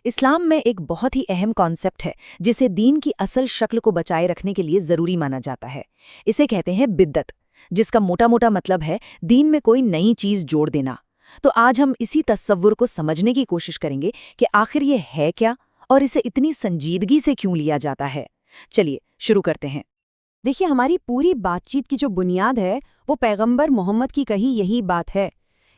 اسلام میں ایک بہت ہی اہم کانسیپٹ ہے جسے دین کی اصل شکل کو بچائے رکھنے کے لیے ضروری مانا جاتا ہے۔ اسے کہتے ہیں بدعت، جس کا موٹا موٹا مطلب ہے دین میں کوئی نئی چیز جوڑ دینا۔ تو آج ہم اسی تصور کو سمجھنے کی کوشش کریں گے کہ آخر یہ ہے کیا اور اسے اتنی سنجیدگی سے کیوں لیا جاتا ہے۔ چلیے شروع کرتے ہیں۔ دیکھیے، ہماری پوری بات چیت کی جو بنیاد ہے وہ پیغمبر محمد کی کہی یہی بات ہے۔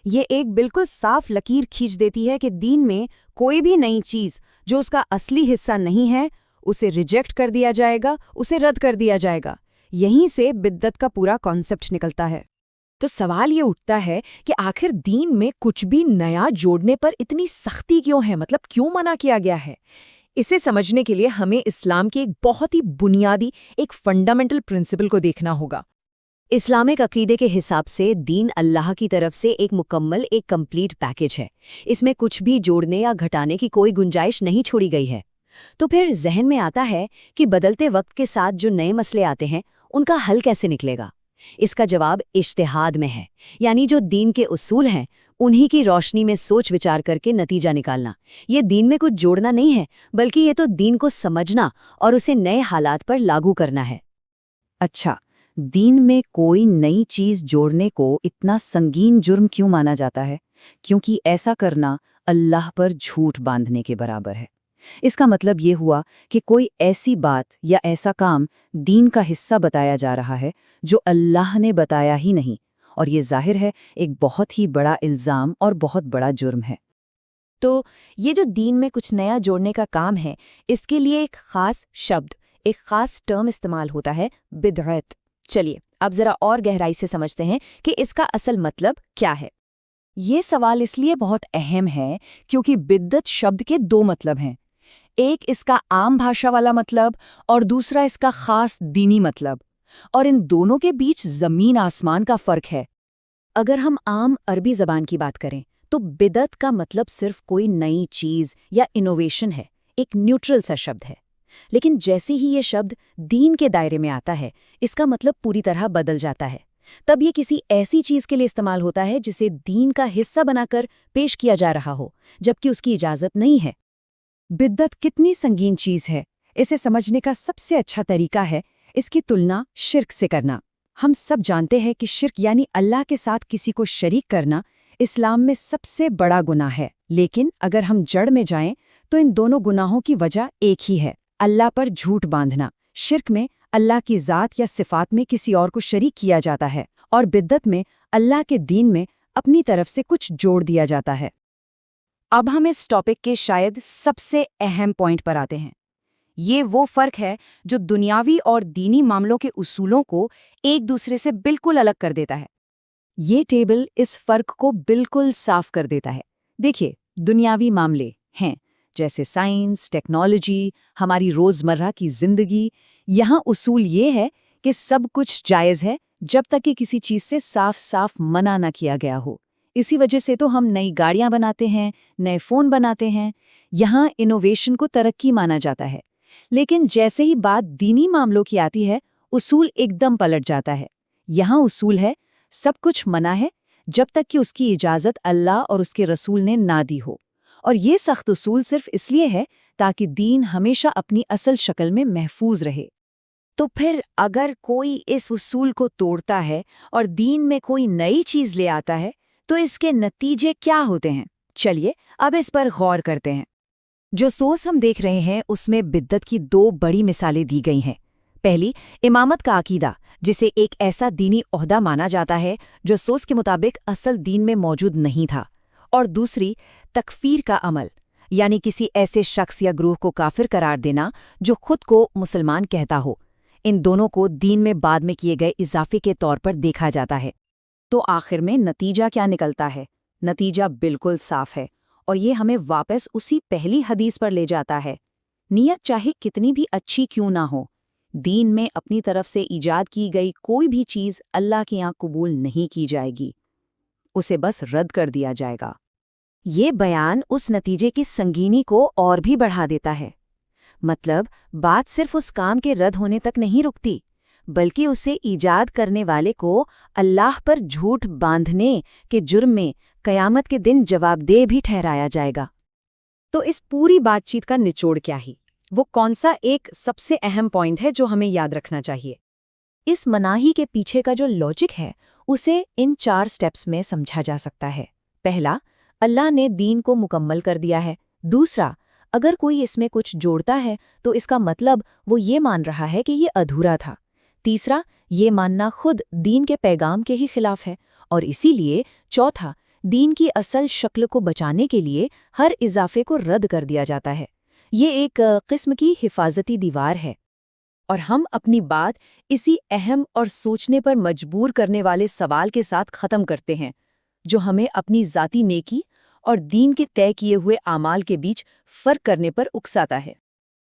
یہ ایک بالکل صاف لکیر کھینچ دیتی ہے کہ دین میں کوئی بھی نئی چیز جو اس کا اصلی حصہ نہیں ہے اسے ریجیکٹ کر دیا جائے گا، اسے رد کر دیا جائے گا۔ یہیں سے بدعت کا پورا کانسیپٹ نکلتا ہے۔ تو سوال یہ اٹھتا ہے کہ آخر دین میں کچھ بھی نیا جوڑنے پر اتنی سختی کیوں ہے، مطلب کیوں منع کیا گیا ہے؟ اسے سمجھنے کے لیے ہمیں اسلام کے ایک بہت ہی بنیادی ایک فنڈامنٹل پرنسپل کو دیکھنا ہوگا۔ اسلامک عقیدے کے حساب سے دین اللہ کی طرف سے ایک مکمل، ایک کمپلیٹ پیکج ہے۔ اس میں کچھ بھی جوڑنے یا گھٹانے کی کوئی گنجائش نہیں چھوڑی گئی ہے۔ تو پھر ذہن میں آتا ہے کہ بدلتے وقت کے ساتھ جو نئے مسئلے آتے ہیں ان کا حل کیسے نکلے گا؟ اس کا جواب اجتہاد میں ہے، یعنی جو دین کے اصول ہیں انہی کی روشنی میں سوچ وچار کر کے نتیجہ نکالنا۔ یہ دین میں کچھ جوڑنا نہیں ہے، بلکہ یہ تو دین کو سمجھنا اور اسے نئے حالات پر لاگو کرنا ہے۔ اچھا، دین میں کوئی نئی چیز جوڑنے کو اتنا سنگین جرم کیوں مانا جاتا ہے؟ کیونکہ ایسا کرنا اللہ پر جھوٹ باندھنے کے برابر ہے۔ اس کا مطلب یہ ہوا کہ کوئی ایسی بات یا ایسا کام دین کا حصہ بتایا جا رہا ہے جو اللہ نے بتایا ہی نہیں، اور یہ ظاہر ہے ایک بہت ہی بڑا الزام اور بہت بڑا جرم ہے۔ تو یہ جو دین میں کچھ نیا جوڑنے کا کام ہے، اس کے لیے ایک خاص شبد، ایک خاص ٹرم استعمال ہوتا ہے، بدعت۔ چلیے اب ذرا اور گہرائی سے سمجھتے ہیں کہ اس کا اصل مطلب کیا ہے۔ یہ سوال اس لیے بہت اہم ہے کیونکہ بدعت شبد کے دو مطلب ہیں، ایک اس کا عام بھاشا والا مطلب اور دوسرا اس کا خاص دینی مطلب، اور ان دونوں کے بیچ زمین آسمان کا فرق ہے۔ اگر ہم عام عربی زبان کی بات کریں تو بدعت کا مطلب صرف کوئی نئی چیز یا انوویشن ہے، ایک نیوٹرل سا شبد ہے۔ لیکن جیسے ہی یہ شبد دین کے دائرے میں آتا ہے، اس کا مطلب پوری طرح بدل جاتا ہے۔ تب یہ کسی ایسی چیز کے لیے استعمال ہوتا ہے جسے دین کا حصہ بنا کر پیش کیا جا رہا ہو، جبکہ اس کی اجازت نہیں ہے۔ بدعت کتنی سنگین چیز ہے، اسے سمجھنے کا سب سے اچھا طریقہ ہے اس کی تلنا شرک سے کرنا۔ ہم سب جانتے ہیں کہ شرک یعنی اللہ کے ساتھ کسی کو شریک کرنا اسلام میں سب سے بڑا گناہ ہے، لیکن اگر ہم جڑ میں جائیں تو ان دونوں گناہوں کی وجہ ایک ہی ہے، اللہ پر جھوٹ باندھنا۔ شرک میں اللہ کی ذات یا صفات میں کسی اور کو شریک کیا جاتا ہے، اور بدعت میں اللہ کے دین میں اپنی طرف سے کچھ جوڑ دیا جاتا ہے۔ اب ہم اس ٹاپک کے شاید سب سے اہم پوائنٹ پر آتے ہیں۔ یہ وہ فرق ہے جو دنیاوی اور دینی معاملوں کے اصولوں کو ایک دوسرے سے بالکل الگ کر دیتا ہے۔ یہ ٹیبل اس فرق کو بالکل صاف کر دیتا ہے۔ دیکھیے، دنیاوی معاملے ہیں جیسے سائنس، ٹیکنالوجی، ہماری روزمرہ کی زندگی۔ یہاں اصول یہ ہے کہ سب کچھ جائز ہے جب تک کہ کسی چیز سے صاف صاف منع نہ کیا گیا ہو۔ اسی وجہ سے تو ہم نئی گاڑیاں بناتے ہیں، نئے فون بناتے ہیں۔ یہاں انوویشن کو ترقی مانا جاتا ہے۔ لیکن جیسے ہی بات دینی معاملوں کی آتی ہے، اصول ایک دم پلٹ جاتا ہے۔ یہاں اصول ہے سب کچھ منع ہے جب تک کہ اس کی اجازت اللہ اور اس کے رسول نے نہ دی ہو، اور یہ سخت اصول صرف اس لیے ہے تاکہ دین ہمیشہ اپنی اصل شکل میں محفوظ رہے۔ تو پھر اگر کوئی اس اصول کو توڑتا ہے اور دین میں کوئی نئی چیز لے آتا ہے تو اس کے نتیجے کیا ہوتے ہیں؟ چلیے اب اس پر غور کرتے ہیں۔ جو سوس ہم دیکھ رہے ہیں اس میں بدعت کی دو بڑی مثالیں دی گئی ہیں۔ پہلی، امامت کا عقیدہ، جسے ایک ایسا دینی عہدہ مانا جاتا ہے جو سوس کے مطابق اصل دین میں موجود نہیں تھا، اور دوسری، تکفیر کا عمل، یعنی کسی ایسے شخص یا گروہ کو کافر قرار دینا جو خود کو مسلمان کہتا ہو۔ ان دونوں کو دین میں بعد میں کیے گئے اضافے کے طور پر دیکھا جاتا ہے۔ تو آخر میں نتیجہ کیا نکلتا ہے؟ نتیجہ بالکل صاف ہے، اور یہ ہمیں واپس اسی پہلی حدیث پر لے جاتا ہے۔ نیت چاہے کتنی بھی اچھی کیوں نہ ہو، دین میں اپنی طرف سے ایجاد کی گئی کوئی بھی چیز اللہ کے یہاں قبول نہیں کی جائے گی، اسے بس رد کر دیا جائے گا۔ یہ بیان اس نتیجے کی سنگینی کو اور بھی بڑھا دیتا ہے۔ مطلب بات صرف اس کام کے رد ہونے تک نہیں رکتی، بلکہ اسے ایجاد کرنے والے کو اللہ پر جھوٹ باندھنے کے جرم میں قیامت کے دن جواب دہ بھی ٹھہرایا جائے گا۔ تو اس پوری بات چیت کا نچوڑ کیا ہی؟ وہ کون سا ایک سب سے اہم پوائنٹ ہے جو ہمیں یاد رکھنا چاہیے؟ اس مناہی کے پیچھے کا جو لاجک ہے اسے ان 4 سٹیپس میں سمجھا جا سکتا ہے۔ پہلا، اللہ نے دین کو مکمل کر دیا ہے۔ دوسرا، اگر کوئی اس میں کچھ جوڑتا ہے تو اس کا مطلب وہ یہ مان رہا ہے کہ یہ ادھورا تھا۔ تیسرا، یہ ماننا خود دین کے پیغام کے ہی خلاف ہے، اور اسی لیے چوتھا، دین کی اصل شکل کو بچانے کے لیے ہر اضافے کو رد کر دیا جاتا ہے۔ یہ ایک قسم کی حفاظتی دیوار ہے۔ اور ہم اپنی بات اسی اہم اور سوچنے پر مجبور کرنے والے سوال کے ساتھ ختم کرتے ہیں، جو ہمیں اپنی ذاتی نیکی اور دین کے طے کیے ہوئے اعمال کے بیچ فرق کرنے پر اکساتا ہے۔